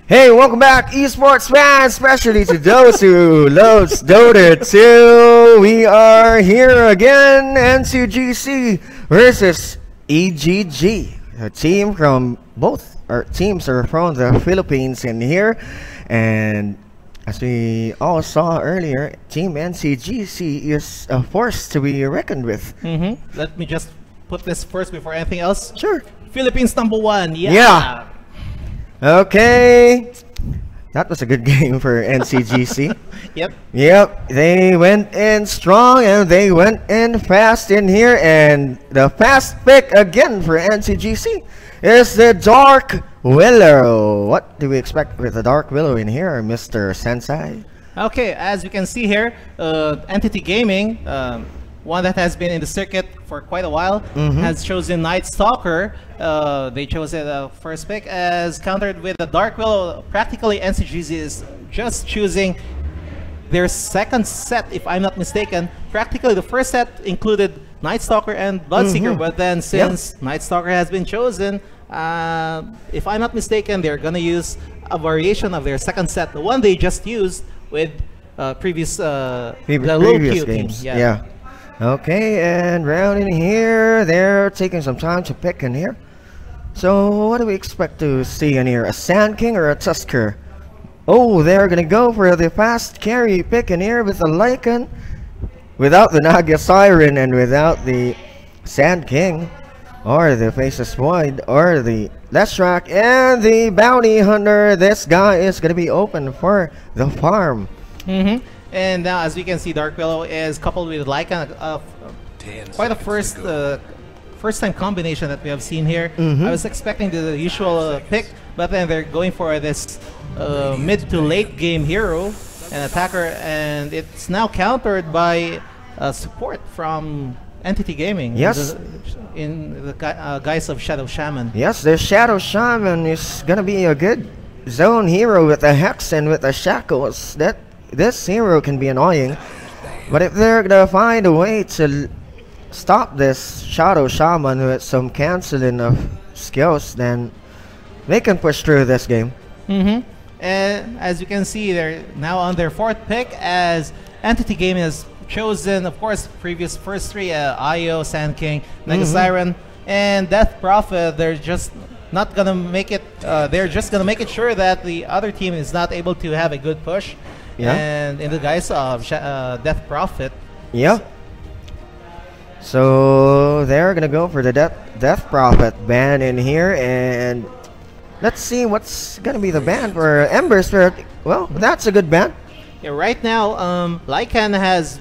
Hey, welcome back, esports fans, especially to those who loves Dota 2. We are here again, Ncgc versus ENG. A team from both our teams are from the Philippines in here, and as we all saw earlier, Team Ncgc is a force to be reckoned with. Let me just put this first before anything else. Sure. Philippines #1. Yeah. Okay, that was a good game for Ncgc. Yep. They went in strong and they went in fast in here, and the fast pick again for Ncgc is the Dark Willow. What do we expect with the Dark Willow in here, Mr. Sensei? Okay, as you can see here, Entity Gaming, one that has been in the circuit for quite a while, has chosen Night Stalker. They chose the first pick as countered with the Dark Willow. Practically, Ncgc is just choosing their second set, if I'm not mistaken. Practically, the first set included Night Stalker and Bloodseeker, but then since Night Stalker has been chosen, if I'm not mistaken, they're gonna use a variation of their second set, the one they just used with previous games. Yeah. Okay, and round in here, they're taking some time to pick in here. So what do we expect to see in here? A Sand King or a Tusker? Oh, they're gonna go for the fast carry pick in here with the Lycan, without the Naga Siren and without the Sand King, or the Faceless Void, or the Leshrac, and the Bounty Hunter. This guy is gonna be open for the farm. And now, as we can see, Dark Willow is coupled with Lycan, quite a first-time combination that we have seen here. I was expecting the usual pick, but then they're going for this mid to late game hero and attacker, and it's now countered by support from Entity Gaming. Yes. In the guise of Shadow Shaman. Yes, the Shadow Shaman is gonna be a good zone hero with the Hex and with the Shackles. This hero can be annoying, but if they're gonna find a way to stop this Shadow Shaman with some canceling of skills, then they can push through this game. And as you can see, they're now on their fourth pick, as Entity Gaming has chosen, of course, previous first three, IO, Sand King, Naga Siren, and Death Prophet. They're just not gonna make it. They're just gonna make it sure that the other team is not able to have a good push. And in the guise of Death Prophet. So they're gonna go for the Death Prophet ban in here, and let's see what's gonna be the ban for Ember Spirit. Well, that's a good ban. Yeah, right now, Lycan has,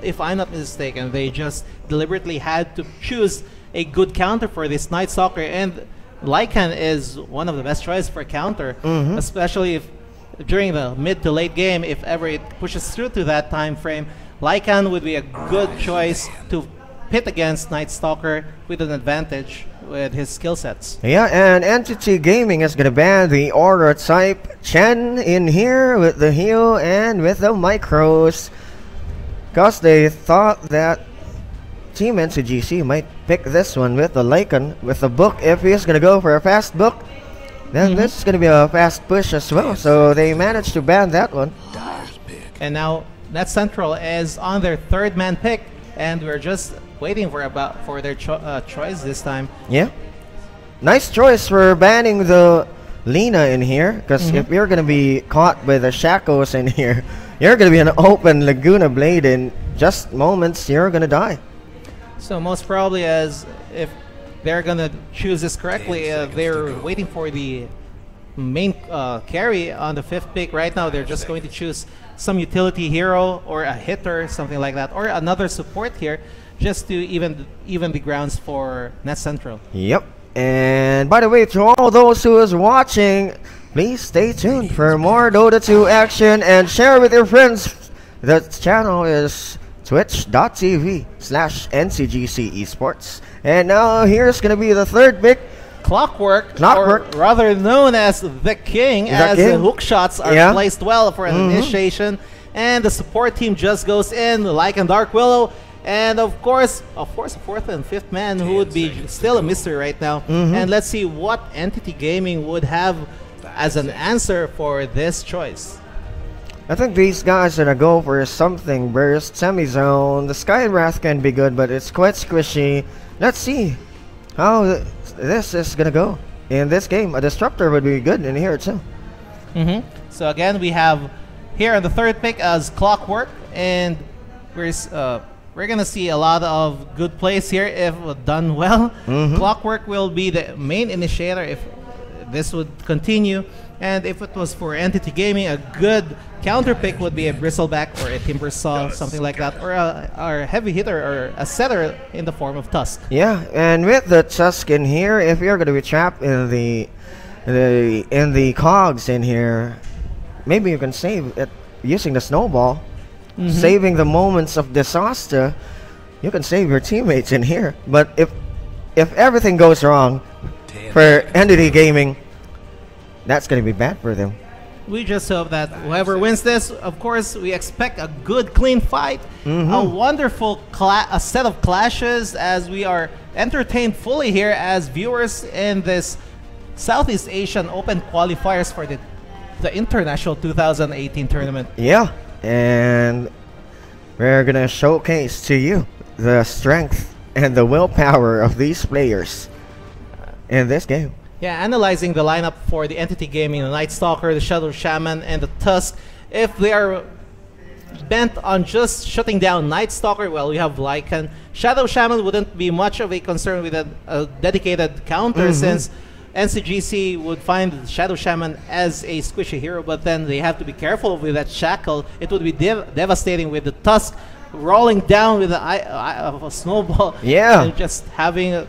if I'm not mistaken, they just deliberately had to choose a good counter for this Night Stalker, and Lycan is one of the best choices for counter, especially if during the mid to late game, if ever it pushes through to that time frame. Lycan would be a good choice to pit against Night Stalker with an advantage with his skill sets. Yeah, and Entity Gaming is gonna ban the Aura type Chen in here with the heal and with the micros, because they thought that Team Ncgc might pick this one with the Lycan with the book. If he's gonna go for a fast book, then this is going to be a fast push as well, so they managed to ban that one. And now Net Central is on their third man pick, and we're just waiting for their choice this time. Yeah, nice choice for banning the Lina in here, because if you're going to be caught with the Shackles in here, you're going to be an open Laguna Blade in just moments. You're going to die. So most probably, as if they're gonna choose this correctly, they're waiting for the main carry on the fifth pick. Right now, they're just going to choose some utility hero or a hitter, something like that, or another support here, just to even the grounds for Net Central. Yep. And by the way, to all those who is watching, please stay tuned for more Dota 2 action and share with your friends. The channel is twitch.tv/Ncgc Esports. And now here's gonna be the third pick. Clockwork, or rather known as the King, as the hook shots are placed well for an initiation, and the support team just goes in, like in Dark Willow, and of course, a fourth and fifth man who would be still a mystery right now. And let's see what Entity Gaming would have as an answer for this choice. I think these guys are gonna go for something burst, semi-zone. The Sky Wrath can be good, but it's quite squishy. Let's see how this is gonna go in this game. A Disruptor would be good in here too. So again, we have here on the third pick as Clockwork, and we're gonna see a lot of good plays here if done well. Clockwork will be the main initiator if this would continue, and if it was for Entity Gaming, a good counter pick would be a Bristleback or a Timbersaw, something like that, or a heavy hitter or a setter in the form of Tusk. Yeah, and with the Tusk in here, if you're gonna be trapped in the cogs in here, maybe you can save it using the snowball, saving the moments of disaster. You can save your teammates in here, but if everything goes wrong for Entity Gaming, that's gonna be bad for them. We just hope that whoever wins this, of course, we expect a good, clean fight, a wonderful a set of clashes, as we are entertained fully here as viewers in this Southeast Asian Open qualifiers for the International 2018 tournament. Yeah, and we're gonna showcase to you the strength and the willpower of these players in this game. Yeah, analyzing the lineup for the Entity Gaming, the Night Stalker, the Shadow Shaman, and the Tusk. If they are bent on just shutting down Night Stalker, well, we have Lycan. Shadow Shaman wouldn't be much of a concern with a dedicated counter, since Ncgc would find Shadow Shaman as a squishy hero, but then they have to be careful with that shackle. It would be devastating with the Tusk rolling down with a snowball, and just having a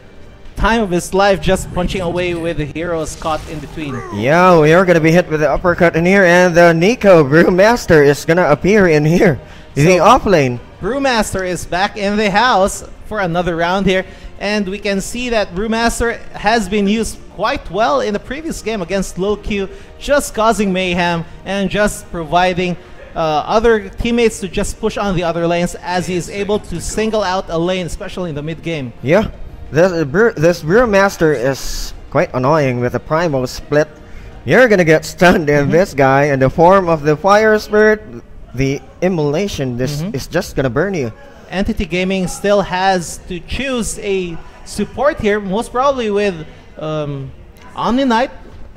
time of his life just punching away with the heroes caught in between. Yeah, we are going to be hit with the uppercut in here, and the Nico Brewmaster is going to appear in here. So the offlane. Brewmaster is back in the house for another round here, and we can see that Brewmaster has been used quite well in the previous game against Low Q, just causing mayhem and just providing other teammates to just push on the other lanes, as he is able to single out a lane, especially in the mid game. Yeah. This Brewmaster is quite annoying with the Primal Split. You're gonna get stunned in this guy in the form of the Fire Spirit. The Immolation, this is just gonna burn you. Entity Gaming still has to choose a support here, most probably with Omni Knight.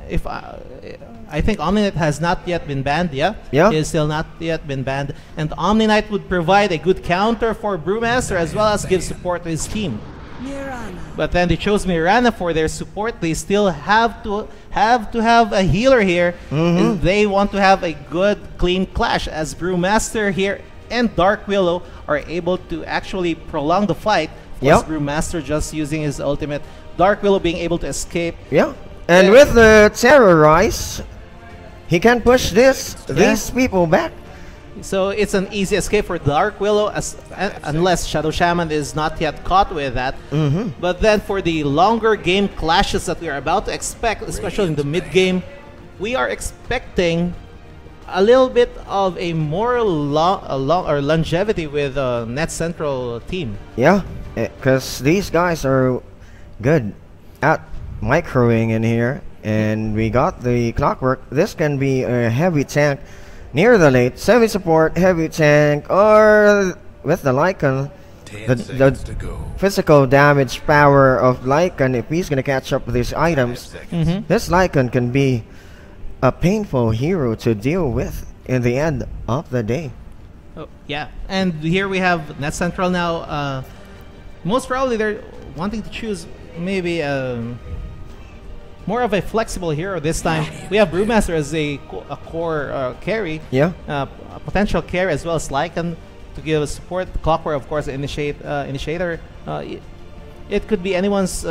If I think Omni Knight has not yet been banned, it is still not yet been banned, and Omni Knight would provide a good counter for Brewmaster as well as give support to his team. But then they chose Mirana for their support. They still have to have a healer here. They want to have a good, clean clash, as Brewmaster here and Dark Willow are able to actually prolong the fight. Brewmaster just using his ultimate, Dark Willow being able to escape. And with the Terrorize, he can push these people back. So it's an easy escape for Dark Willow, unless Shadow Shaman is not yet caught with that. But then for the longer game clashes that we are about to expect, especially in the mid game, we are expecting a little bit of a more longevity with Net Central team. Yeah, because these guys are good at microing in here, and we got the Clockwork. This can be a heavy tank near the late, semi support, heavy tank, or with the Lycan, the physical damage power of Lycan. If he's gonna catch up with these items, this Lycan can be a painful hero to deal with in the end of the day. Yeah, and here we have Net Central now. Most probably they're wanting to choose maybe more of a flexible hero this time. We have Brewmaster as a core carry, a potential carry, as well as Lycan to give support. Clockwork, of course, initiator. It could be anyone's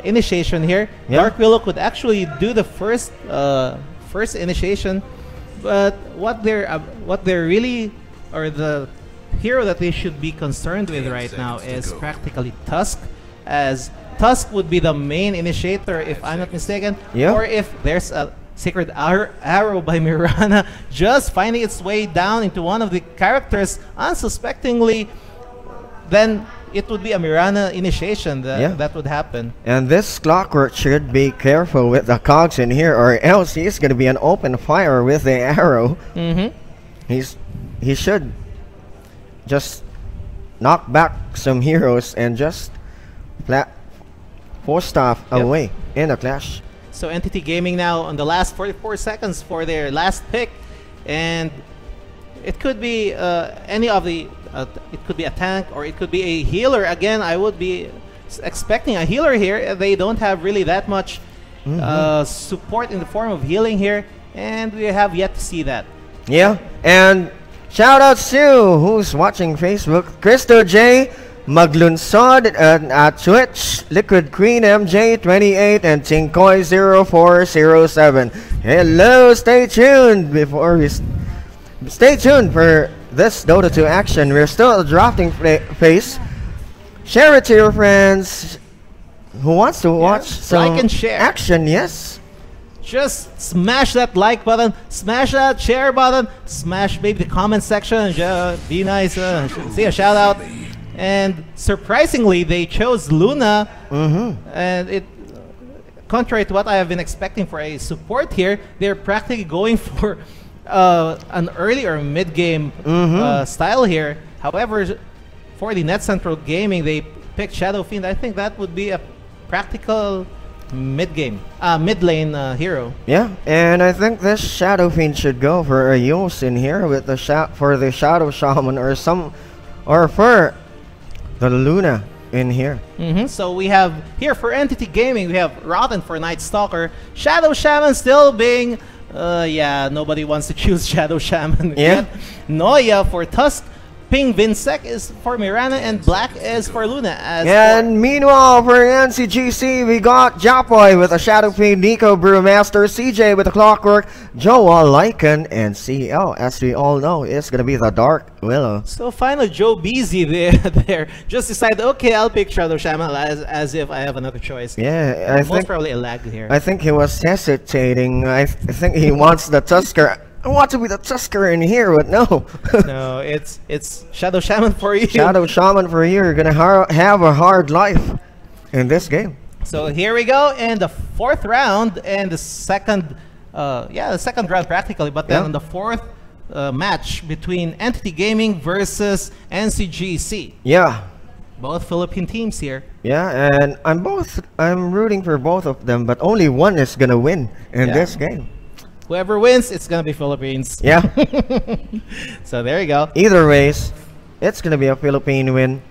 initiation here. Dark Willow could actually do the first initiation, but what they're really, or the hero that they should be concerned with right now is practically Tusk, as Tusk would be the main initiator, if I'm not mistaken. Or if there's a Sacred Arrow by Mirana just finding its way down into one of the characters unsuspectingly, then it would be a Mirana initiation that would happen. And this Clockwork should be careful with the cogs in here, or else he's going to be an open fire with the arrow. He should just knock back some heroes and just force staff away in a clash. So Entity Gaming now on the last 44 seconds for their last pick, and it could be any of the. It could be a tank or it could be a healer. Again, I would be expecting a healer here. They don't have really that much support in the form of healing here, and we have yet to see that. Yeah, and shout out to who's watching Facebook: Cristo J, Maglunsod at Twitch, Liquid Queen MJ28, and Tinkoy0407. Hello, stay tuned stay tuned for this Dota 2 action. We're still at the drafting phase. Share it to your friends who wants to watch some like and share action. Yes. Just smash that like button, smash that share button, smash maybe the comment section. Be nice. See a shout out. And surprisingly, they chose Luna. And it, contrary to what I have been expecting for a support here, they're practically going for an early or mid-game style here. However, for the Net Central Gaming, they picked Shadow Fiend. I think that would be a practical mid lane hero. Yeah, and I think this Shadow Fiend should go for a use in here with the for the Shadow Shaman or for the Luna in here. So we have here for Entity Gaming, we have Rotten for Night Stalker, Shadow Shaman still being. Nobody wants to choose Shadow Shaman. Yeah. Noya for Tusk, Ping Vinsec is for Mirana, and Black is for Luna. And meanwhile, for Ncgc, we got Japoy with a Shadow Fiend, Nico Brewmaster, CJ with a Clockwork, Joa Lycan, and CL, as we all know, is going to be the Dark Willow. So finally, Joe Beasy there just decided, okay, I'll pick Shadow Shaman as if I have another choice. Yeah, I think probably a lag here. I think he was hesitating. I think he wants the Tusker. I want to be the Tusker in here, but no. No, it's Shadow Shaman for you. Shadow Shaman for you. You're gonna have a hard life in this game. So here we go in the fourth round and the second, the second round practically, but then in the fourth match between Entity Gaming versus Ncgc. Yeah. Both Philippine teams here. Yeah, and I'm rooting for both of them, but only one is gonna win in this game. Whoever wins, it's gonna be Philippines. Yeah. So there you go. Either ways, it's gonna be a Philippine win.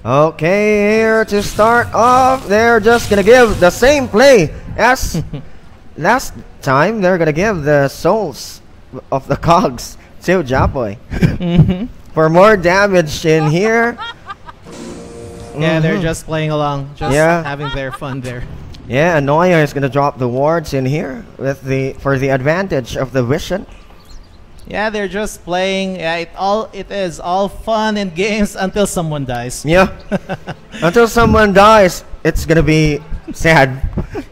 Okay, here to start off, they're just gonna give the same play as last time. They're gonna give the souls of the cogs to Japoy for more damage in here. Yeah, they're just playing along, just having their fun there. Yeah, Anoya is gonna drop the wards in here with for the advantage of the vision. Yeah, they're just playing. Yeah, it is all fun and games until someone dies. Yeah, until someone dies, it's gonna be sad.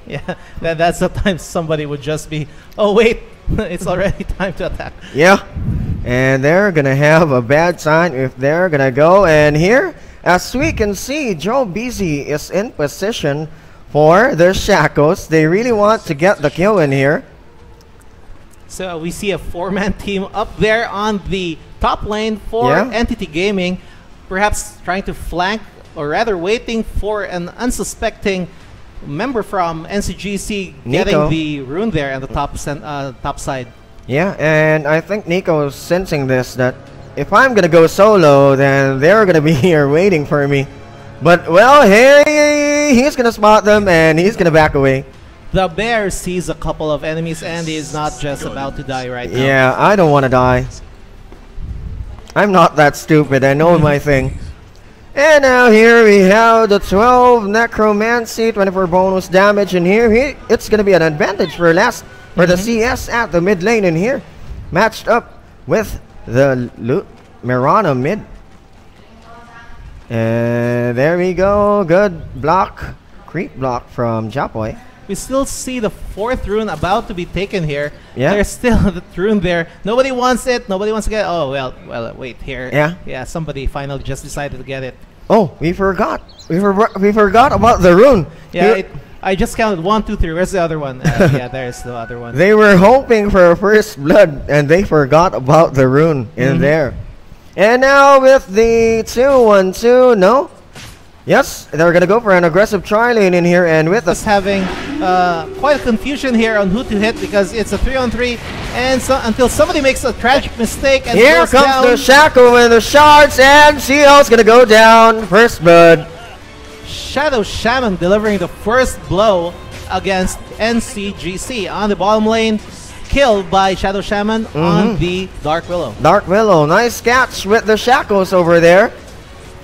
Yeah, that's the time somebody would just be, oh wait, it's already time to attack. Yeah, and they're gonna have a bad sign if they're gonna go. And here, as we can see, Joe Beasy is in position for their Shackles. They really want to get the kill in here. So we see a four-man team up there on the top lane for Entity Gaming, perhaps trying to flank, or rather waiting for an unsuspecting member from Ncgc getting the rune there on the top side. Yeah, and I think Nico is sensing this, that if I'm gonna go solo, then they're gonna be here waiting for me. But, well, hey, he's gonna spot them and he's gonna back away. The bear sees a couple of enemies and he's not just about to die right now. Yeah, I don't want to die. I'm not that stupid, I know my thing. And now here we have the 12 Necromancy, 24 bonus damage in here. It's gonna be an advantage for the CS at the mid lane in here. Matched up with the Mirana mid. And there we go. Good block. Creep block from Japoy. we still see the 4th rune about to be taken here. Yeah. There's still the rune there. Nobody wants it. Nobody wants to get it. Oh, well, wait, here. Yeah. Yeah, somebody finally just decided to get it. Oh, we forgot. We forgot about the rune. Yeah, I just counted 1, 2, 3. Where's the other one? Yeah, there's the other one. They were hoping for a first blood, and they forgot about the rune in there. And now with the 2-1-2, no? Yes, they're gonna go for an aggressive tri-lane in here, and with us having quite a confusion here on who to hit because it's a 3-on-3, and so until somebody makes a tragic mistake and here comes down. the Shackle and the shards, and CL's gonna go down. First blood. Shadow Shaman delivering the first blow against Ncgc on the bottom lane. Killed by Shadow Shaman on the Dark Willow. Dark Willow, nice catch with the Shackles over there.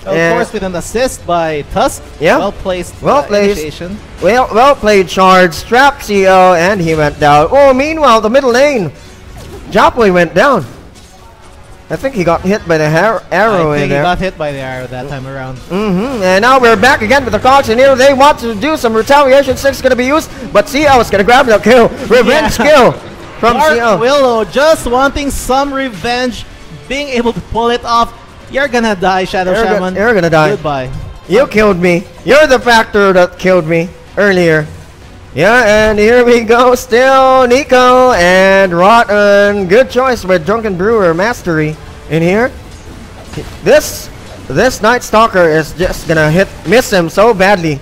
Of course, with an assist by Tusk. Yeah. Well placed. Initiation. Well played, Shards. Trapped CO, and he went down. Oh, meanwhile, the middle lane. Jopley went down. I think he got hit by the arrow in there. He got hit by the arrow that time around. And now we're back again with the Cogs in here. They want to do some retaliation. 6 is going to be used, but CO is going to grab the kill. Revenge kill from CO. Dark Willow just wanting some revenge, being able to pull it off. You're gonna die, Shadow Shaman. You're gonna die. Goodbye. You killed me. You're the factor that killed me earlier. Yeah, and here we go. Still Nico and Rotten. Good choice with Drunken Brewer Mastery in here. This Night Stalker is just gonna miss him so badly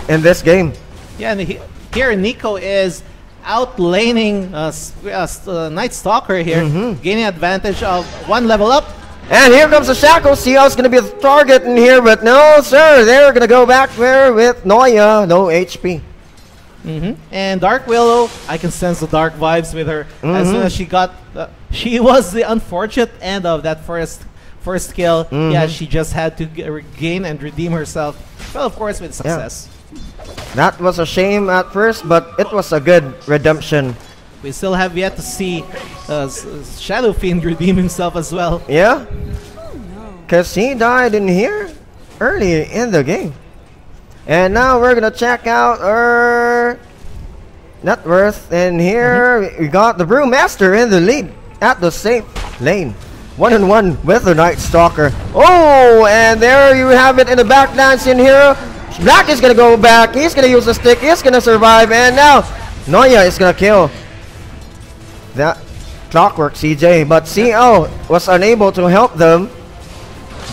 in this game. Yeah, and here Nico is outlaning Night Stalker here, gaining advantage of 1 level up. And here comes the Shackle. CL's going to be the target in here, but no, sir. They're going to go back there with Noya. No HP. And Dark Willow, I can sense the dark vibes with her. As soon as she got... she was the unfortunate end of that first kill. Yeah, she just had to regain and redeem herself. Well, of course, with success. Yeah. That was a shame at first, but it was a good redemption. We still have yet to see Shadow Fiend redeem himself as well. Yeah, because he died in here early in the game. And now we're going to check out our net worth. And here we got the Brewmaster in the lead at the safe lane. 1-on-1 with the Night Stalker. Oh, and there you have it in the backlands in here. Black is going to go back. He's going to use the stick. He's going to survive. And now Noya is going to kill that Clockwork CJ, but CO was unable to help them.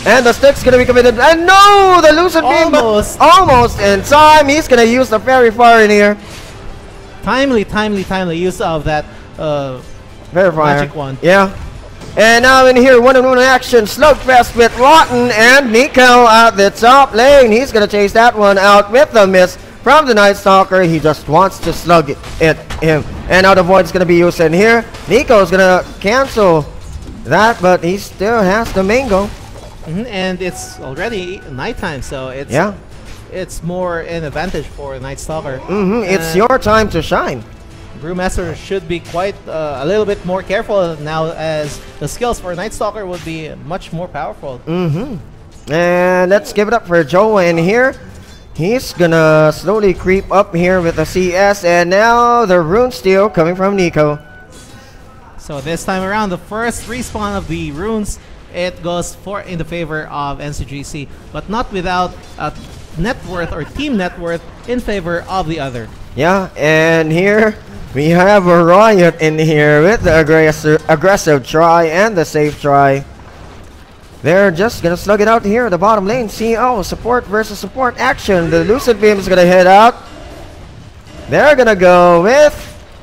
And the stick's gonna be committed. And no, the Lucid Beam, but almost in time. He's gonna use the Fairy Fire in here. Timely use of that Fairy Fire. Magic one. Yeah. And now in here, 1-on-1 action. Slugfest with Rotten and Nico at the top lane. He's gonna chase that one out with the miss from the Night Stalker. He just wants to slug him. And now the Void's going to be used in here. Nico's going to cancel that, but he still has the mango. And it's already nighttime, so it's more an advantage for Night Stalker. It's your time to shine. Brewmaster should be quite a little bit more careful now, as the skills for Night Stalker would be much more powerful. And let's give it up for Joe in here. He's gonna slowly creep up here with the CS, and now the Rune Steal coming from Nico. So this time around, the first respawn of the runes, it goes in the favor of Ncgc, but not without a net worth or team net worth in favor of the other. Yeah, and here we have a Riot in here with the aggressive try and the safe try. They're just gonna slug it out here at the bottom lane. CO, support versus support action. The Lucid Beam is gonna head out. They're gonna go with...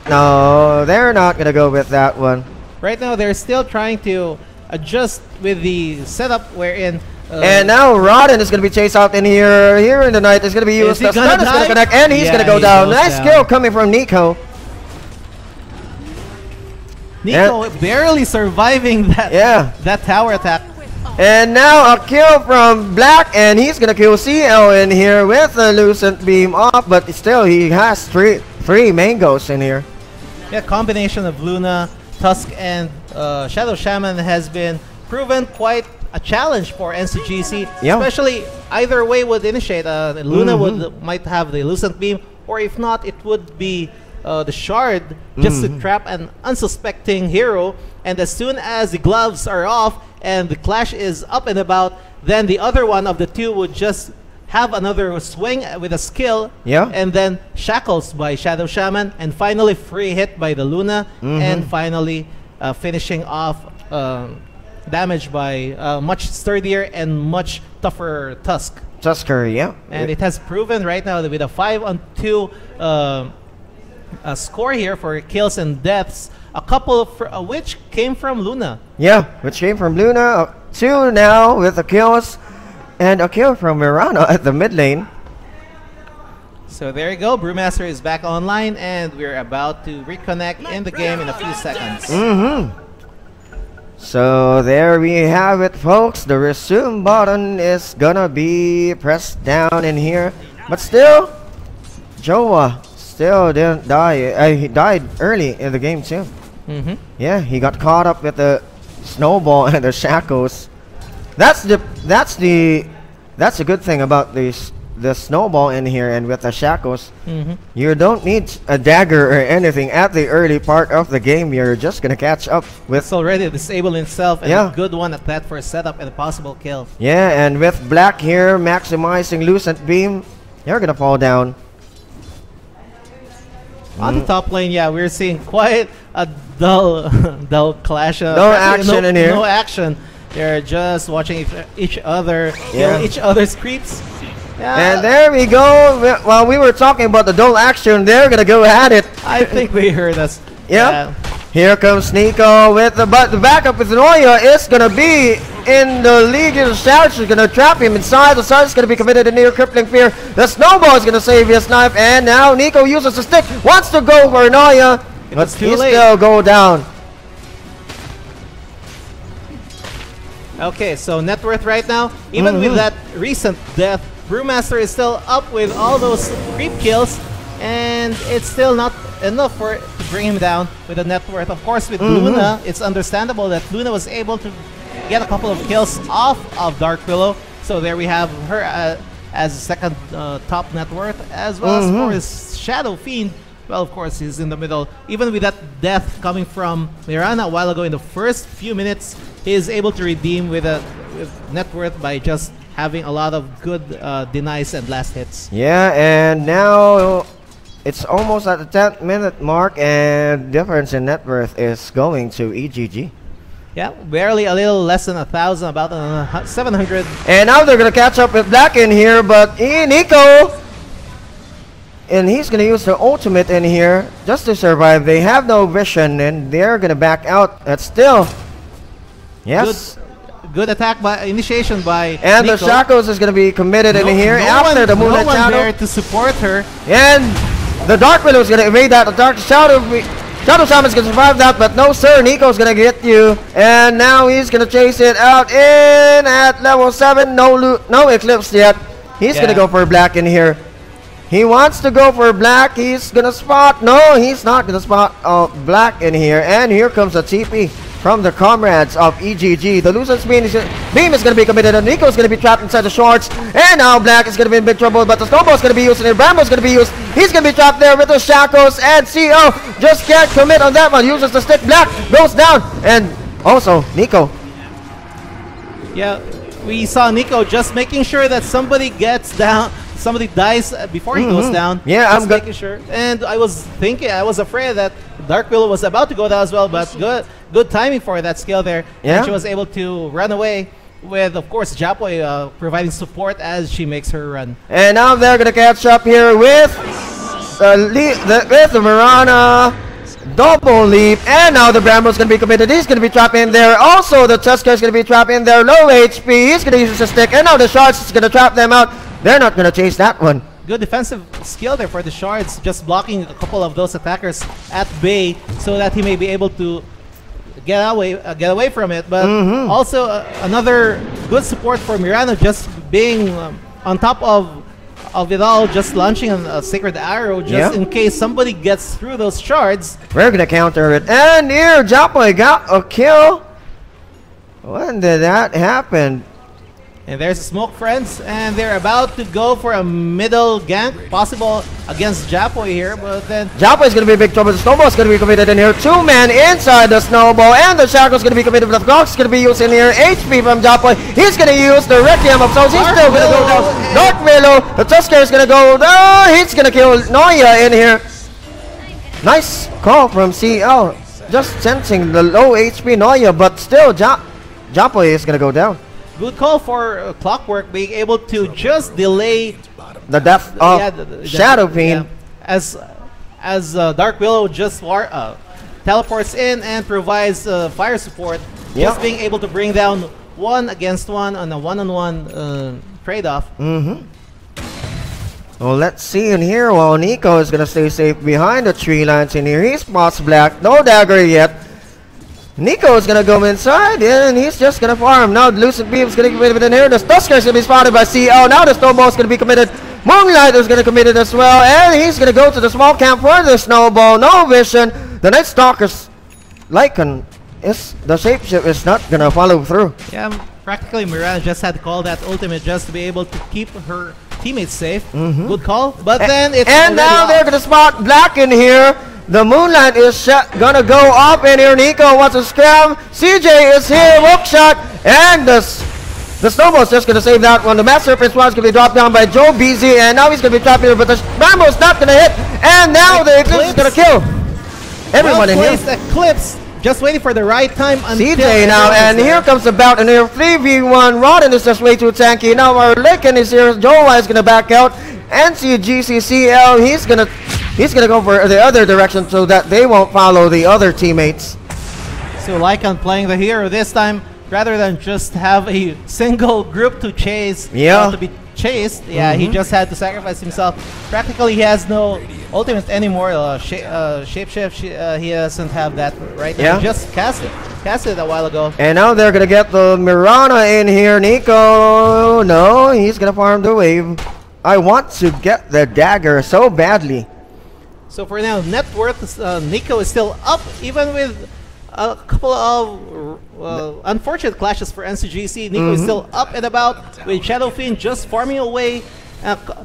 No, they're not gonna go with that one. Right now, they're still trying to adjust with the setup wherein... and now Rotten is gonna be chased out in here. Here in the night is gonna be used. The stun is gonna connect, and he's gonna go down. Nice kill coming from Nico. Nico barely surviving that tower attack. And now a kill from Black, and he's gonna kill CL in here with the Lucent Beam off, but still he has three mangoes in here. Yeah, combination of Luna, Tusk, and Shadow Shaman has been proven quite a challenge for Ncgc. Especially either way would initiate. Luna might have the Lucent Beam, or if not, it would be the shard just to trap an unsuspecting hero. And as soon as the gloves are off and the clash is up and about, then the other one of the two would just have another swing with a skill, and then shackles by Shadow Shaman, and finally free hit by the Luna, and finally finishing off damage by much sturdier and much tougher Tusker, yeah. And it has proven right now that with a 5-on-2 score here for kills and deaths, a couple of which came from Luna. Yeah, which came from Luna. 2 now with the kills, and a kill from Mirana at the mid lane. So there you go, Brewmaster is back online, and we're about to reconnect in the game in a few seconds. So there we have it, folks. The resume button is gonna be pressed down in here, but still, Joa still didn't die. He died early in the game too. Yeah, he got caught up with the snowball and the shackles. That's the good thing about the snowball in here, and with the shackles, you don't need a dagger or anything at the early part of the game. You're just gonna catch up with. It's already disabled itself, and a good one at that for a setup and a possible kill. Yeah, and with Black here maximizing Lucent Beam, you're gonna fall down. On the top lane, yeah, we're seeing quite a dull clash. No action in here. No action. They're just watching each other, each other's creeps. And there we go. While we were talking about the dull action, they're gonna go at it. I think we heard us. Here comes Nico with the backup with Noya is gonna be in the Legion of Shadows. She's gonna trap him inside. The Sun is gonna be committed to near crippling fear. The snowball is gonna save his life, and now Nico uses the stick. Wants to go for Noya, but he still go down. Okay, so net worth right now, even with that recent death, Brewmaster is still up with all those creep kills, and it's still not enough to bring him down with the net worth. Of course, with Luna, it's understandable that Luna was able to get a couple of kills off of Dark Willow. So there we have her as second top net worth, as well as for his Shadow Fiend. Well, of course, he's in the middle. Even with that death coming from Mirana a while ago in the first few minutes, he is able to redeem with net worth by just having a lot of good denies and last hits. Yeah, and now it's almost at the 10th minute mark, and difference in net worth is going to EGG. Yeah, barely a little less than 1,000, about 700. And now they're going to catch up with Black in here, but Nico, and he's going to use the ultimate in here just to survive. They have no vision, and they're going to back out. That's still, good attack by initiation by and Nico. The shackles is going to be committed in here after the Moonlight Shadow. There to support her. And the Dark Willow is going to evade that. The Dark Shadow Shaman is going to survive that, but no sir, Nico's going to get you. And now he's going to chase it out in at level 7. No Eclipse yet. He's going to go for Black in here. He wants to go for Black. He's going to spot. No, he's not going to spot Black in here. And here comes a TP from the comrades of EGG. The Lucent's Beam is going to be committed, and Nico's going to be trapped inside the shorts. And now Black is going to be in big trouble, but the snowball's going to be used, and the Brambo's going to be used. He's going to be trapped there with the shackles, and CO just can't commit on that one. Uses the stick. Black goes down, and also Nico. Yeah, we saw Nico just making sure that somebody gets down. Somebody dies before he goes down. Yeah, I'm making sure. And I was afraid that Dark Willow was about to go down as well, but good timing for that skill there. Yeah. And she was able to run away with, of course, Japoy providing support as she makes her run. And now they're going to catch up here with the Mirana double leap, and now the Brambo's going to be committed. He's going to be trapped in there. Also, the Tusker is going to be trapped in there. Low HP. He's going to use the stick, and now the Shards is going to trap them out. They're not going to chase that one. Good defensive skill there for the Shards, just blocking a couple of those attackers at bay so that he may be able to get away from it. But also another good support for Mirana, just being on top of it all, just launching a Sacred Arrow just in case somebody gets through those Shards. We're going to counter it. And here, Japoy got a kill. When did that happen? And there's a smoke, friends, and they're about to go for a middle gank, possible against Japoy here, but then... Japoy is going to be a big trouble. The Snowball is going to be committed in here. 2 men inside the Snowball, and the Shackle is going to be committed. The Gox is going to be used in here. HP from Japoy. He's going to use the Requiem of Souls. He's still going to go down. Dark Willow. The Tusker is going to go down. He's going to kill Noya in here. Nice call from CL. Just sensing the low HP Noya, but still Japoy is going to go down. Good call for Clockwork being able to just delay the death of Shadow Fiend. Yeah, as Dark Willow just teleports in and provides fire support. Just being able to bring down 1 against 1 on a one-on-one trade-off. Well, let's see in here. While Nico is going to stay safe behind the tree lines in here. He spots Black. No dagger yet. Nico is going to go inside, and he's just going to farm. Now, Lucent Beam is going to be committed in here. The Tusker is going to be spotted by CL. Now, the Snowball is going to be committed. Moonlight is going to commit it as well, and he's going to go to the small camp for the Snowball. No vision. The Night Stalker's Lycan is the shapeshift is not going to follow through. Yeah, practically Miranda just had to call that ultimate just to be able to keep her teammates safe. Good call. But then it's... And now they're going to spot Black in here. The Moonlight is gonna go up in here. Nico wants to scram. CJ is here. Hook shot. And the Snowball is just gonna save that one. The Master Serpent Swan is gonna be dropped down by Joe BZ. And now he's gonna be trapped here. But the Rambo is not gonna hit. And now the Eclipse is gonna kill everyone in here. Eclipse. Just waiting for the right time. CJ now. And here comes the bout. And here 3v1. Rodden is just way too tanky. Now our Lycan is here. Joa is gonna back out. Ncgc CL. He's gonna go for the other direction so that they won't follow the other teammates. So Lycan playing the hero this time rather than just have a single group to chase. To be chased. He just had to sacrifice himself. Practically he has no ultimate anymore. Shapeshift, he doesn't have that right now. He just cast it a while ago. And now they're gonna get the Mirana in here. Nico, no, he's gonna farm the wave. I want to get the dagger so badly. So for now, net worth, Nico is still up, even with a couple of unfortunate clashes for Ncgc. Nico is still up and about, with Shadow Fiend just farming away.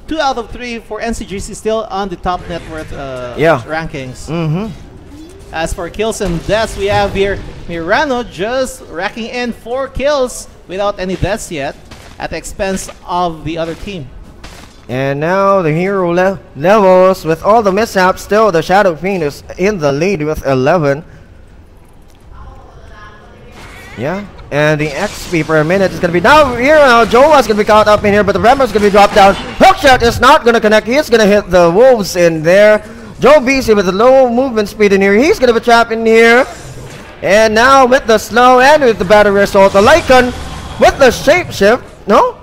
2 out of 3 for Ncgc, still on the top net worth rankings. As for kills and deaths, we have here Mirano just racking in 4 kills without any deaths yet, at the expense of the other team. And now the hero levels with all the mishaps. Still, the Shadow Fiend is in the lead with 11. And the XP per minute is going to be down here. Joa is going to be caught up in here, but the Rambo is going to be dropped down. Hookshot is not going to connect. He's going to hit the wolves in there. Joe BC with the low movement speed in here. He's going to be trapped in here. And now with the slow and with the battery assault, the Lycan with the shapeshift. No?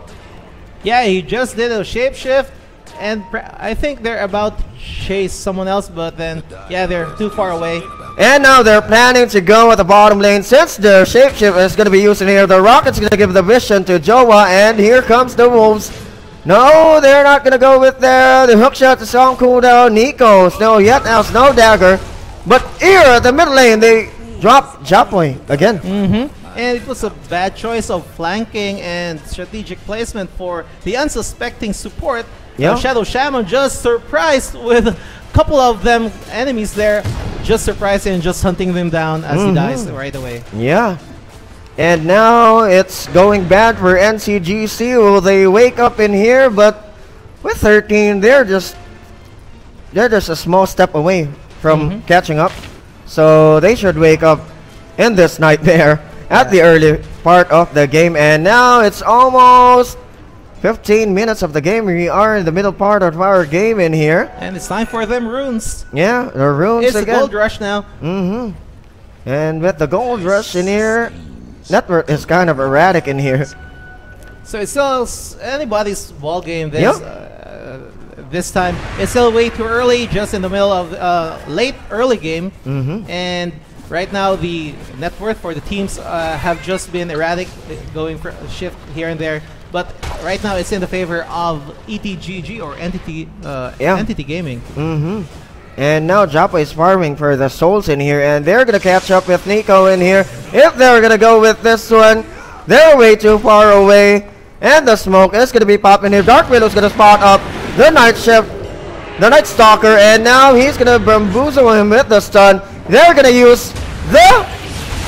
Yeah, he just did a shapeshift, and I think they're about to chase someone else, but then, they're too far away. And now they're planning to go at the bottom lane. Since the shapeshift is going to be used in here, the Rocket's going to give the vision to Joa, and here comes the wolves. No, they're not going to go with the hookshot to some cooldown. Nico still yet has no dagger, but here at the middle lane, they drop Japoy again. And it was a bad choice of flanking and strategic placement for the unsuspecting support. Shadow Shaman just surprised with a couple of them enemies there. Just surprising and just hunting them down as he dies right away. And now it's going bad for Ncgc. Will they wake up in here? But with 13, they're just a small step away from catching up. So they should wake up in this nightmare at the early part of the game. And now it's almost 15 minutes of the game. We are in the middle part of our game in here. And it's time for them runes. The runes it's again. It's a gold rush now. And with the gold rush in here, network is kind of erratic in here. So it's still anybody's ball game this time. It's still way too early, just in the middle of late early game. And right now, the net worth for the teams have just been erratic, going for a shift here and there. But right now, it's in the favor of ETGG or Entity Gaming. And now Japa is farming for the souls in here, and they're gonna catch up with Nico in here. If they're gonna go with this one, they're way too far away. And the smoke is going to be popping here. Dark Willow's going to spot up the Night Shift, the Night Stalker, and now he's going to bamboozle him with the stun. They're going to use the...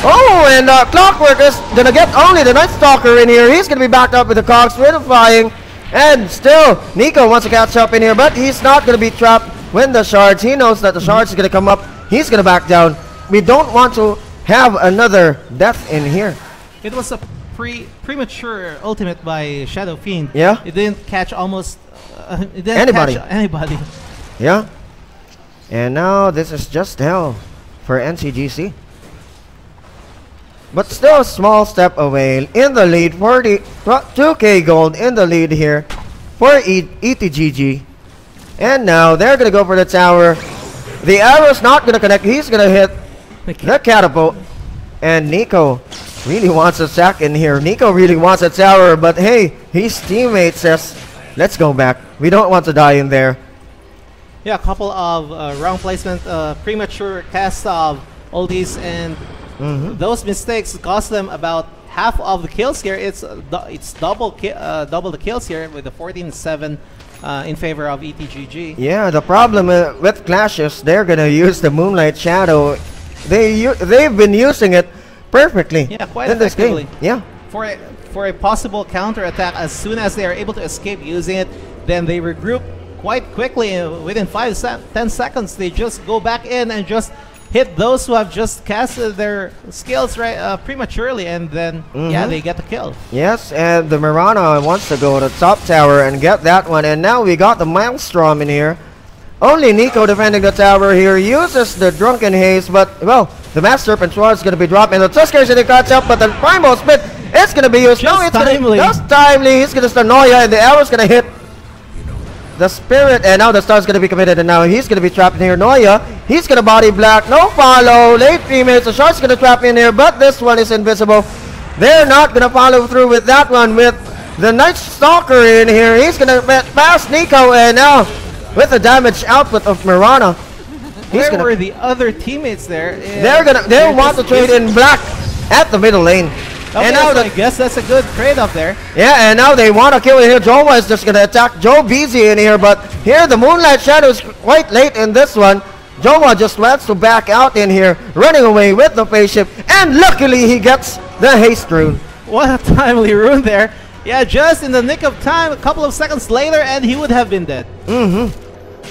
Oh, and Clockwork is going to get only the Night Stalker in here. He's going to be backed up with the cogs, flying. And still, Nico wants to catch up in here, but he's not going to be trapped when the shards. He knows that the shards is going to come up. He's going to back down. We don't want to have another death in here. It was a premature ultimate by Shadow Fiend. Yeah. It didn't catch almost it didn't catch anybody. Yeah. And now this is just hell for Ncgc. But still a small step away in the lead. 2k gold in the lead here for ETGG. And now they're going to go for the tower. The arrow's not going to connect. He's going to hit the catapult. And Nico really wants a sack in here. Nico really wants a tower. But hey, his teammate says, let's go back. We don't want to die in there. Yeah, a couple of wrong placement, premature cast of oldies, and those mistakes cost them about half of the kills here. It's double the kills here with the 14-7 in favor of ETGG. Yeah, the problem with clashes, they're gonna use the Moonlight Shadow. They've been using it perfectly. Yeah, quite in this effectively. game. Yeah. For a possible counter attack, as soon as they are able to escape using it, then they regroup quite quickly. Within 5-10 seconds, they just go back in and just hit those who have just casted their skills prematurely, and then yeah, they get the kill. Yes, and the Mirana wants to go to the top tower and get that one, and now we got the Maelstrom in here. Only Nico defending the tower here, uses the Drunken Haze, but well, the Mass Serpent Sword is going to be dropped, and the Tusker's going to catch up, but the Primal Spit is going to be used. Just timely. Just timely. He's going to stun Noya, and the arrow's going to hit the Spirit, and now the Star's going to be committed, and now he's going to be trapped in here. Noya, he's going to body black, no follow, late females, the Shark's going to trap in here, but this one is invisible. They're not going to follow through with that one, with the Night Stalker in here. He's going to pass Nico, and now with the damage output of Mirana, where were the other teammates there? They want to trade in black at the middle lane. Okay, and now I guess that's a good trade-off there. Yeah, and now they want to kill it here. Jowa is just going to attack Joe Beezy in here, but here the Moonlight Shadow is quite late in this one. Jowa just wants to back out in here, running away with the phase shift, and luckily he gets the haste rune. What a timely rune there. Yeah, just in the nick of time, a couple of seconds later, and he would have been dead.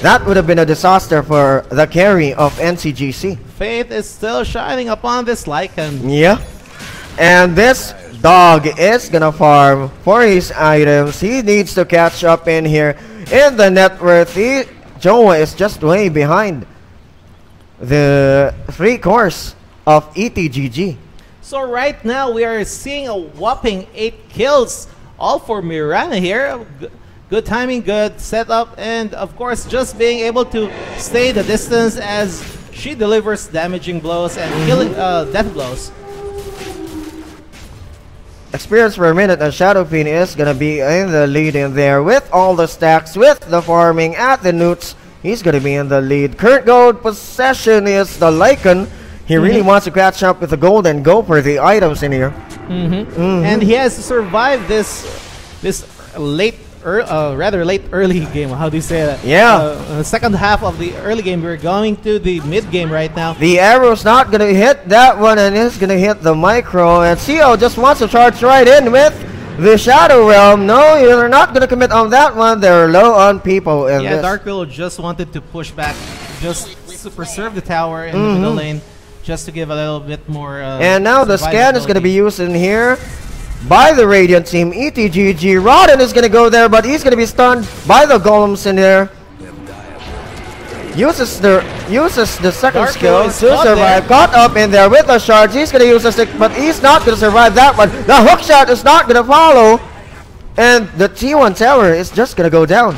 That would have been a disaster for the carry of Ncgc. Faith is still shining upon this Lycan. Yeah. And this dog is gonna farm for his items. He needs to catch up in here in the net worth. Joa is just way behind the 3-course of ETGG. So right now we are seeing a whopping 8 kills, all for Mirana here. Good timing, good setup, and of course just being able to stay the distance as she delivers damaging blows and killing death blows. Experience per minute, and Shadow Fiend is gonna be in the lead in there with all the stacks, with the farming at the newts. He's gonna be in the lead. Current gold possession is the Lycan. He really wants to catch up with the gold and go for the items in here. And he has survived this rather late early game. How do you say that? Yeah. Second half of the early game. We're going to the mid game right now. The arrow's not gonna hit that one, and it's gonna hit the micro. And CO just wants to charge right in with the Shadow Realm. No, you're not gonna commit on that one. They're low on people. In this. Dark Willow just wanted to push back, just to preserve the tower in the middle lane, just to give a little bit more. And now the scan is gonna be used in here by the Radiant team. ETGG. Rodden is going to go there, but he's going to be stunned by the golems in there. Uses the second Dark skill to survive. there. Caught up in there with the shards. He's going to use the stick, but he's not going to survive that one. The hook shot is not going to follow. And the T1 tower is just going to go down.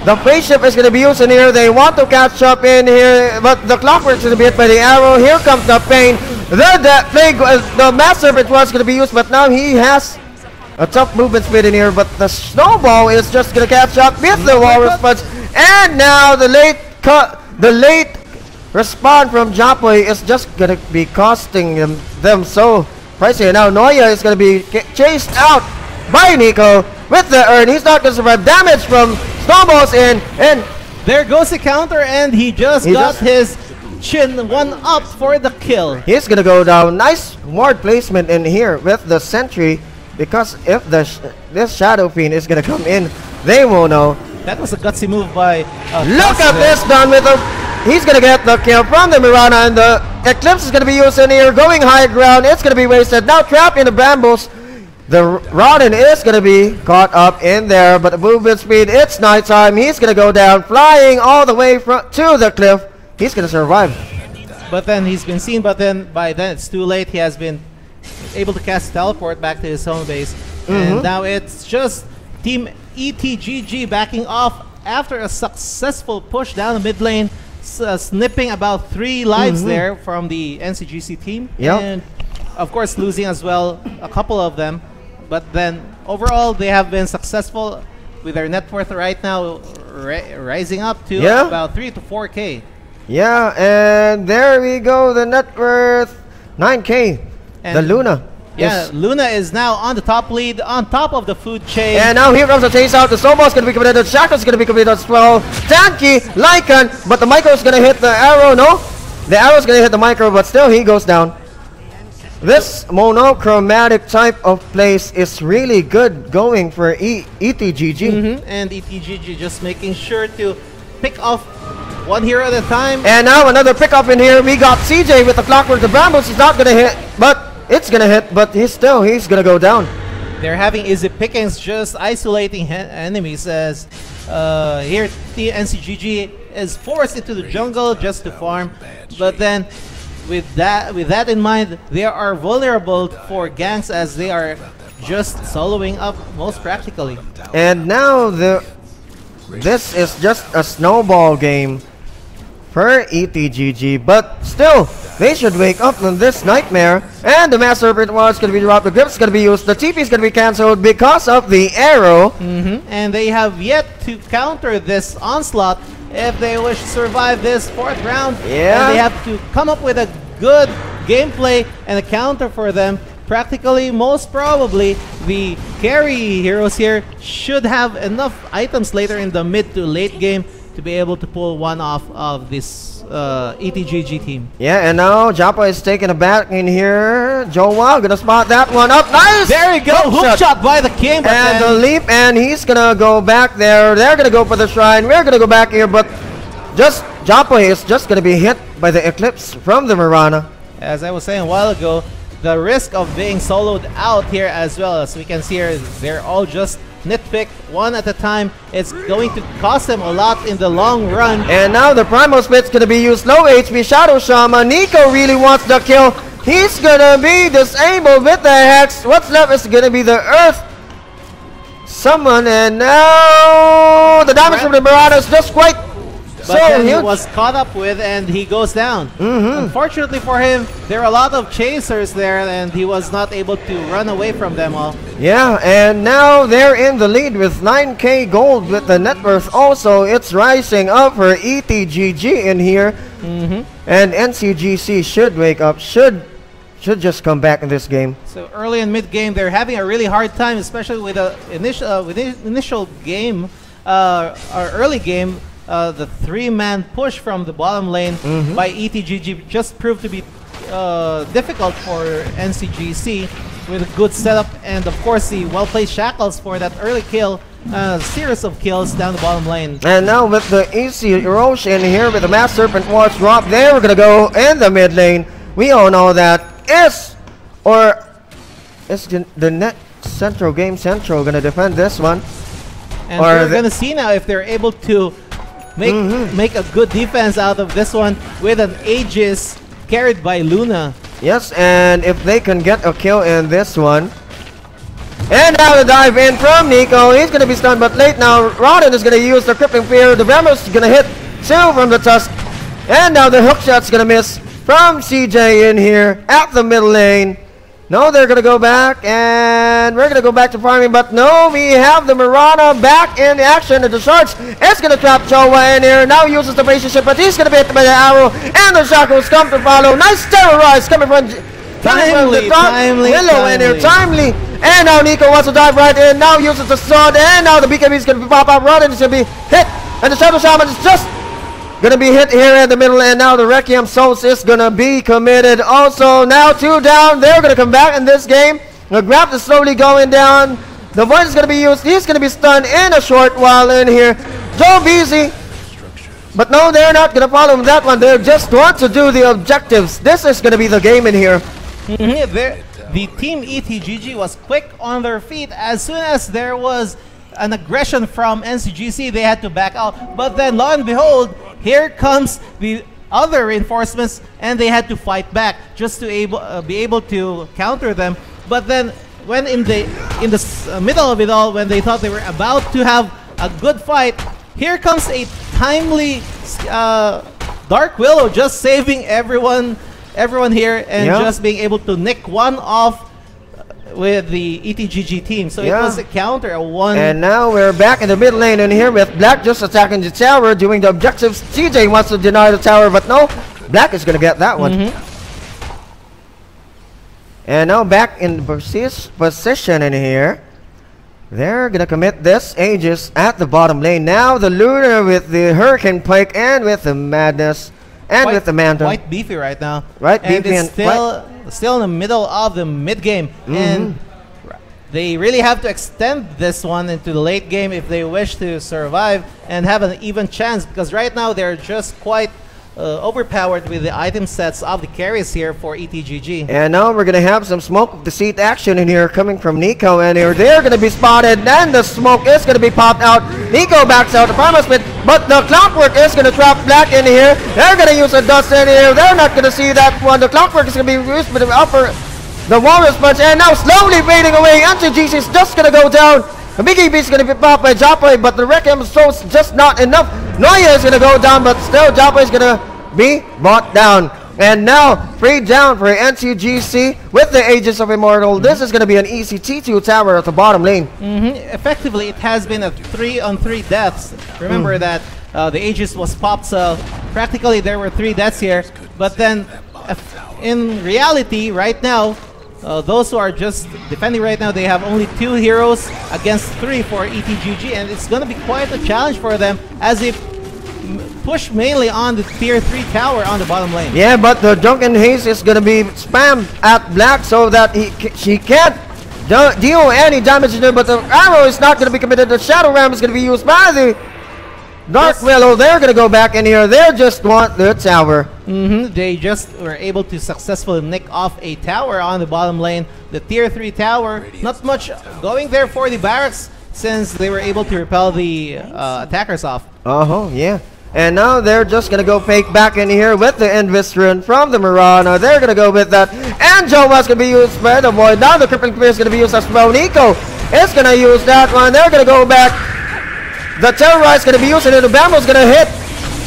The phase shift is going to be used in here. They want to catch up in here, but the Clockwork is going to be hit by the arrow. Here comes the pain. The Mass Serpent was going to be used, but now he has a tough movement speed in here. But the Snowball is just going to catch up with the Walrus Punch. And now the late respawn from Japoy is just going to be costing them so pricey. Now Noya is going to be chased out by Nico with the earn. He's not gonna survive. Damage from snowballs in, and there goes the counter, and he just got his chin one up for the kill. He's gonna go down. Nice ward placement in here with the sentry, because if this Shadow Fiend is gonna come in, they won't know. That was a gutsy move by look at this done with a. He's gonna get the kill from the Mirana, and the Eclipse is gonna be used in here, going high ground. It's gonna be wasted. Now trapped in the brambles. The Rodden is gonna be caught up in there, but the movement speed, it's nighttime. He's gonna go down, flying all the way to the cliff. He's gonna survive. But then he's been seen, but then by then it's too late. He has been able to cast teleport back to his home base. And now it's just Team ETGG backing off after a successful push down the mid lane, snipping about 3 lives there from the Ncgc team. And of course losing as well a couple of them. But then overall they have been successful with their net worth right now rising up to about 3 to 4K. Yeah, and there we go, the net worth 9K. And the Luna. Yeah, Luna is now on the top lead, on top of the food chain. And now here comes the chase out. The snowball's gonna be completed. Shackle's gonna be completed as well. Tanky, Lycan, but the micro's gonna hit the arrow. No, the arrow's gonna hit the micro, but still he goes down. This monochromatic type of place is really good going for ETGG. And ETGG just making sure to pick off one hero at a time. And now another pickup in here. We got CJ with the clockwork. The brambles is not gonna hit, but it's gonna hit. But he's gonna go down. They're having easy pickings, just isolating enemies. As here the Ncgg is forced into the jungle just to farm. But then with that in mind, they are vulnerable for ganks as they are just soloing up most practically. And now this is just a snowball game for ETGG, but still they should wake up from this nightmare. And the Mass Serpent was going to be dropped, the grip's going to be used, the TP is going to be cancelled because of the arrow. And they have yet to counter this onslaught if they wish to survive this 4th round. And they have to come up with a good gameplay and a counter for them. Practically, most probably, the carry heroes here should have enough items later in the mid to late game to be able to pull one off of this ETGG team. Yeah, and now Japa is taking a back in here. Joa gonna spot that one up. Nice! There we go! Hook shot by the king. And the leap, and he's gonna go back there. They're gonna go for the shrine. We're gonna go back here, but just Japa is just gonna be hit by the Eclipse from the Mirana. As I was saying a while ago, the risk of being soloed out here as well, as we can see here, they're all just nitpick one at a time. It's going to cost them a lot in the long run. And now the Primal Split's gonna be used. Low HP Shadow Shaman. Nico really wants the kill. He's gonna be disabled with the Hex. What's left is gonna be the Earth Summon, and now the damage from the Mirana is just quite but then he was caught up with, and he goes down. Unfortunately for him, there are a lot of chasers there, and he was not able to run away from them all. Yeah, and now they're in the lead with 9K gold with the net worth. Also, it's rising up for ETGG in here. And Ncgc should wake up, should just come back in this game. So early and mid game, they're having a really hard time, especially with the initial game, or early game. The 3-man push from the bottom lane by ETGG just proved to be difficult for Ncgc with a good setup, and of course the well-placed shackles for that early kill, series of kills down the bottom lane. And now with the easy erosion here with the Mass Serpent Watch drop, there we're gonna go in the mid lane. We all know that is the net central game central gonna defend this one. And we're gonna see now if they're able to make a good defense out of this one with an Aegis carried by Luna. Yes, and if they can get a kill in this one. And now the dive in from Nico. He's going to be stunned, but late now. Rodden is going to use the Crippling Fear. The Ramos is going to hit 2 from the Tusk. And now the hook shot's going to miss from CJ in here at the middle lane. No, they're going to go back, and we're going to go back to farming, but no, we have the Mirana back in action, and the Sharks is going to trap Chowa in here. Now uses the relationship, but he's going to be hit by the arrow, and the Shackles come to follow. Nice terrorize coming from timely Willow in here, timely, And now Nico wants to dive right in. Now uses the sword. And now the BKB is going to pop up right and it's going to be hit. And the Shadow Shaman is just going to be hit here in the middle. And now the Requiem Souls is going to be committed. Also, now 2 down. They're going to come back in this game. The grab is slowly going down. The void is going to be used. He's going to be stunned in a short while in here. Joe Beasy. But no, they're not going to follow that one. They just want to do the objectives. This is going to be the game in here. The team ETGG was quick on their feet. As soon as there was an aggression from Ncgc, they had to back out. But then, lo and behold, here comes the other reinforcements, and they had to fight back just to be able to counter them. But then, when in the middle of it all, when they thought they were about to have a good fight, here comes a timely Dark Willow, just saving everyone here and just being able to nick one off with the ETGG team. So it was a counter, a one. And now we're back in the mid lane in here with Black just attacking the tower, doing the objectives. CJ wants to deny the tower, but no, Black is going to get that one. And now back in position in here. They're going to commit this Aegis at the bottom lane. Now the Luna with the Hurricane Pike and with the Madness and with the Mantle. Quite beefy right now. Right, and beefy it's still in the middle of the mid game. And they really have to extend this one into the late game if they wish to survive and have an even chance, because right now they're just quite overpowered with the item sets of the carries here for ETGG. And now we're going to have some smoke deceit action in here coming from Nico, and they're going to be spotted, and the smoke is going to be popped out. Nico backs out the promise pit, but the Clockwork is going to trap Black in here. They're going to use a dust in here. They're not going to see that one. The Clockwork is going to be used with the Walrus Punch, and now slowly fading away. Ncgc is just going to go down. The BKB is going to be popped by Japoy, but the Requiem Souls just not enough. Noya is going to go down, but still Japoy is going to be brought down. And now, 3 down for Ncgc with the Aegis of Immortal. This is going to be an easy T2 tower at the bottom lane. Effectively, it has been a 3-on-3 deaths. Remember that the Aegis was popped, so practically there were 3 deaths here. But then, in reality, right now, those who are just defending right now, they have only 2 heroes against 3 for ETGG, and it's going to be quite a challenge for them as if push mainly on the tier 3 tower on the bottom lane. Yeah, but the Drunken Haze is going to be spammed at Black so that she can't deal any damage to her, but the arrow is not going to be committed. The Shadow Ram is going to be used by the Dark Willow. They're going to go back in here. They just want the tower. They just were able to successfully nick off a tower on the bottom lane. The tier 3 tower, not much going there for the barracks since they were able to repel the attackers off. Yeah. And now they're just going to go fake back in here with the Invis rune from the Mirana. They're going to go with that. And Jova's going to be used by the Void. Now the Crippling Spear is going to be used as well. Nico is going to use that one. They're going to go back. The Terrorize is going to be used, and the Bamboo is going to hit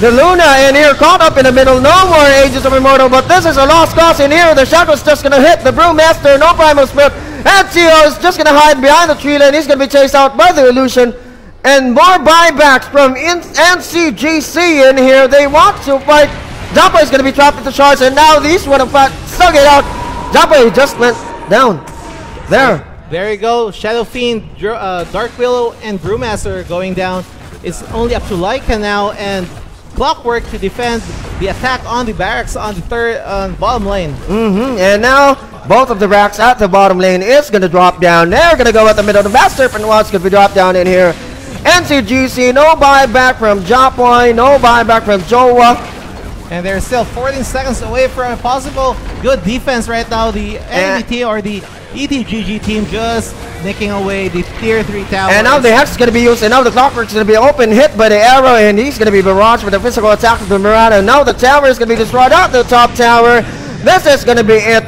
the Luna in here, caught up in the middle. No more Aegis of Immortal, but this is a lost cause in here. The Shadow's just going to hit the Brewmaster. No Primal Spirit. And Tio is just going to hide behind the tree line. He's going to be chased out by the Illusion. And more buybacks from Ncgc in here. They want to fight. Japoy is going to be trapped with the shards, and now these want to fight. Stuck it out. Japoy just went down. There you go. Shadow Fiend, Dark Willow, and Brewmaster going down. It's only up to Laika now, and Clockwork to defend the attack on the barracks on the bottom lane. And now both of the racks at the bottom lane is going to drop down. They're going to go at the middle. The Vast Serpent Watch going to be dropped down in here. Ncgc, no buyback from Japoy, no buyback from Jowa. And they're still 14 seconds away from a possible good defense right now. The NBT or the ETGG team just nicking away the tier 3 tower. And now the Hex is going to be used, and now the Clockwork is going to be open, hit by the arrow, and he's going to be barraged with a physical attack of the Mirana. Now the tower is going to be destroyed out the top tower. This is going to be it.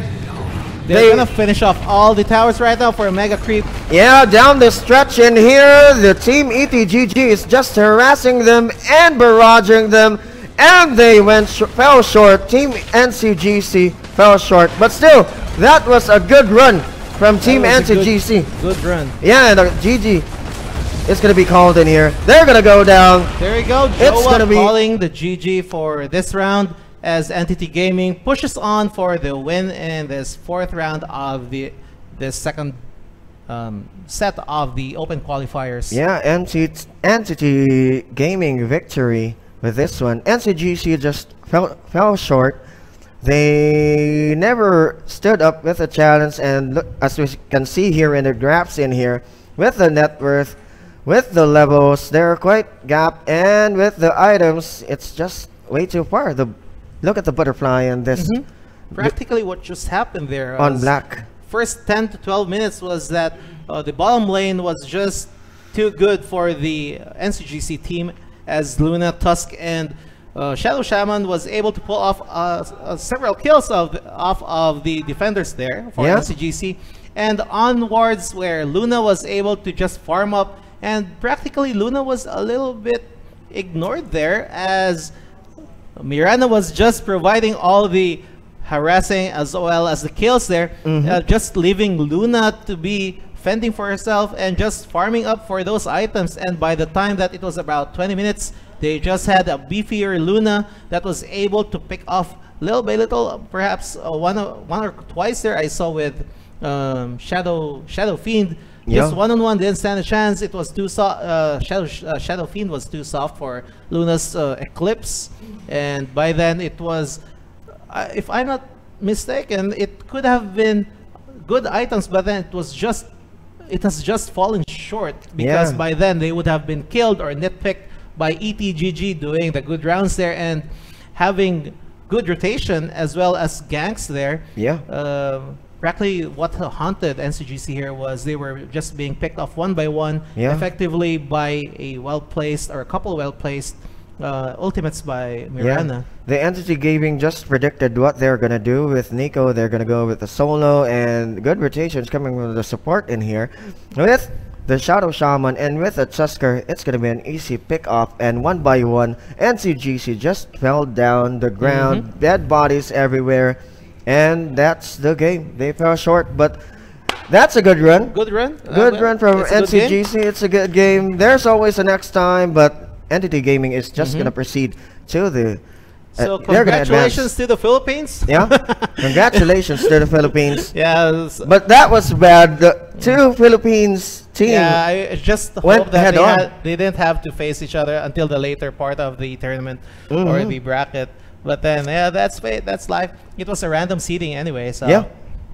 They're going to finish off all the towers right now for a mega creep. Yeah, down the stretch in here, the team ETGG is just harassing them and barraging them, and they fell short. Team Ncgc fell short, but still, that was a good run from Team Ncgc. Good run. Yeah, the GG is going to be called in here. They're going to go down. There you go. It's going to be calling the GG for this round, as Entity Gaming pushes on for the win in this 4th round of this second set of the open qualifiers. Yeah, Entity Gaming victory with this one. Ncgc just fell short. They never stood up with a challenge, and look, as we can see here in the graphs in here, with the net worth, with the levels, they're quite gap, and with the items, it's just way too far. Look at the butterfly and this. Practically what just happened there on black. First 10 to 12 minutes was that the bottom lane was just too good for the Ncgc team, as Luna, Tusk, and Shadow Shaman was able to pull off several kills off of the defenders there for Ncgc, and onwards where Luna was able to just farm up, and practically Luna was a little bit ignored there, as Miranda was just providing all the harassing as well as the kills there, just leaving Luna to be fending for herself and just farming up for those items. And by the time that it was about 20 minutes, they just had a beefier Luna that was able to pick off little by little, perhaps one or twice there I saw with Shadow Fiend. Just one-on-one, didn't stand a chance. It was too soft. Shadow Fiend was too soft for Luna's Eclipse, and by then it was, if I'm not mistaken, it could have been good items, but then it has just fallen short, because by then they would have been killed or nitpicked by ETGG doing the good rounds there and having good rotation as well as ganks there. Practically what haunted Ncgc here was they were just being picked off one by one, effectively by a well-placed or a couple well-placed ultimates by Miranda. The Entity Gaming just predicted what they're gonna do with Nico. They're gonna go with the solo, and good rotations coming from the support in here. With the Shadow Shaman and with the Tusker, it's gonna be an easy pick off, and one by one, Ncgc just fell down the ground, dead bodies everywhere. And that's the game. They fell short, but that's a good run. Good run. Good run from Ncgc. It's a good game. There's always a next time, but Entity Gaming is just gonna proceed to the. So congratulations to the Philippines. Congratulations to the Philippines. But that was bad. The two Philippines team. I just hope that they didn't have to face each other until the later part of the tournament or the bracket. But then, that's fate, that's life. It was a random seeding anyway, so...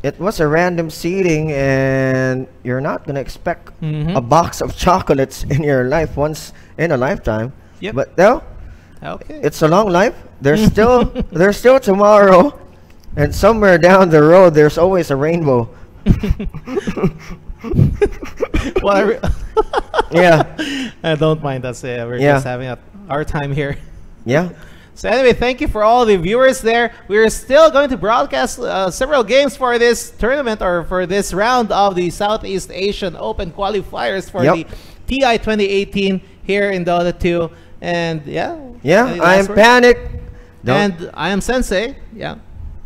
It was a random seeding, and you're not gonna expect a box of chocolates in your life once in a lifetime. But no, it's a long life. There's still there's still tomorrow, and somewhere down the road, there's always a rainbow. Well, I don't mind us. We're just having our time here. So anyway, thank you for all the viewers there. We're still going to broadcast several games for this tournament, or for this round of the Southeast Asian Open Qualifiers for the TI 2018 here in Dota 2. And I am Panic. And I am Sensei.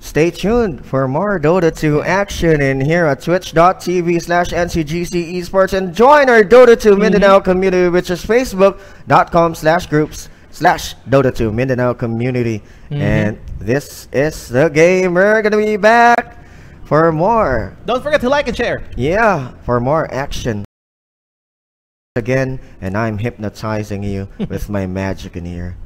Stay tuned for more Dota 2 action in here at twitch.tv/ncgc esports, and join our Dota 2 Mindanao community, which is facebook.com/groups/Dota 2 Mindanao community. And this is the game. We're gonna be back for more. Don't forget to like and share. For more action again, and I'm hypnotizing you with my magic in here.